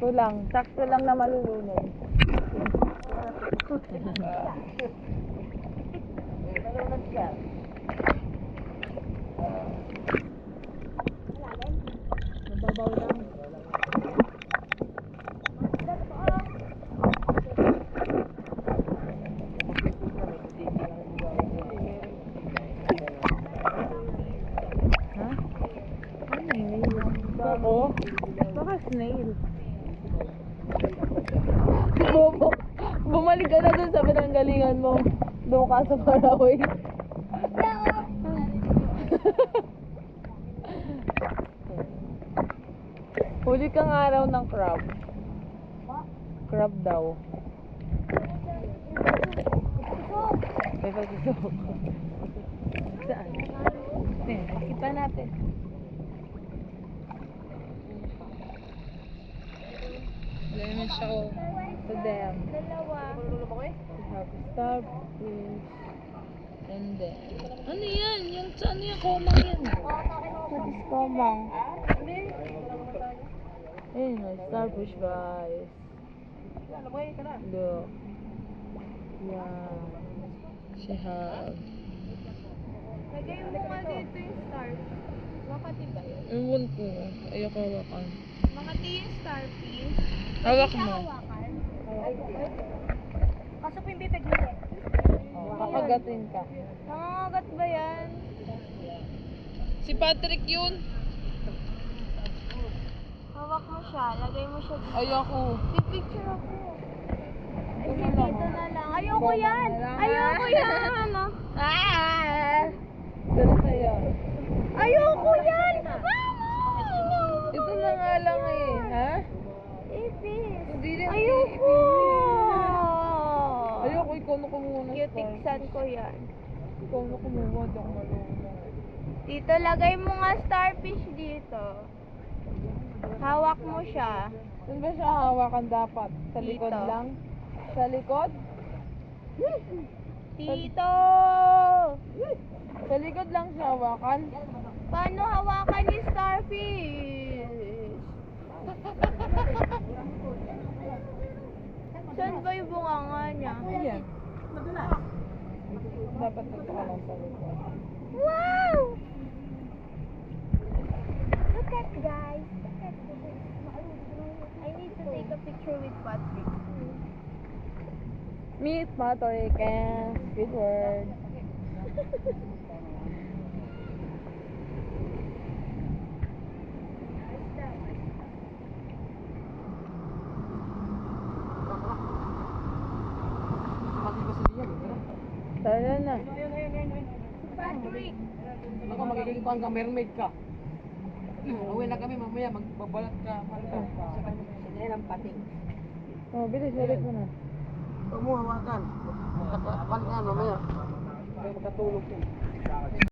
Sakto lang na malulunod. Malunod siya. Mababaw lang. Ha? Snail? Oo. Baka snail. Bobo. Bumalik ka na dun sa pinanggalingan mo. Doon ka sa Paraguay. Huli kang araw ng crab. Crab daw. May pagsusok. Saan? Pakita natin. Lemon siya oh. Sa dam. Dalawa. We have starfish. And then, ano yan? Yung saan yan? Komang yan. What is komang? Ayun, may starfish guys. Look. Yan. She have. Lagay mo nga dito yung starfish. Makati ba yun? Ewan ko. Ayoko hawakan. Makati yung starfish. Hawak Siya mo. hawakan. Kaso po yung bibig mo. Kakagatin ka. Nangangagat ba yan? Si Patrick yun. Hawak mo siya. Lagay mo siya dito. Ayoko. Pipicture ako. Ay, si dito na lang. Ayoko yan! Ayoko yan! Ah! Dala sa'yo. Ayoko yan! Ito na nga lang eh. Ha? Ipis! Hindi rin. Ayoko! Ayoko, ikaw na kumuna. Cuticsan ko yan. Ikaw na kumuha. Di ako malunod. Dito, lagay mo nga starfish dito. Hawak mo siya. Saan ba siya hawakan dapat? Sa likod Dito. lang? Sa likod? Dito! Sa likod lang siya hawakan? Paano hawakan yung starfish? Saan ba yung bunganga niya? Ayan. Dapat dito ka lang sa likod. Wow! Look at guys. Look at this. I need to take a picture with Patrick. Meet Matorican. Good word. Tara na. Patrick! Ako magiging pang mermaid ka. Uwi na kami mamaya, magbabalat ka. Sige lang pating. Oh, bilis, bilis mo na. Huwag mo hawakan. Magkatapan ka mamaya. Huwag makatulog yan.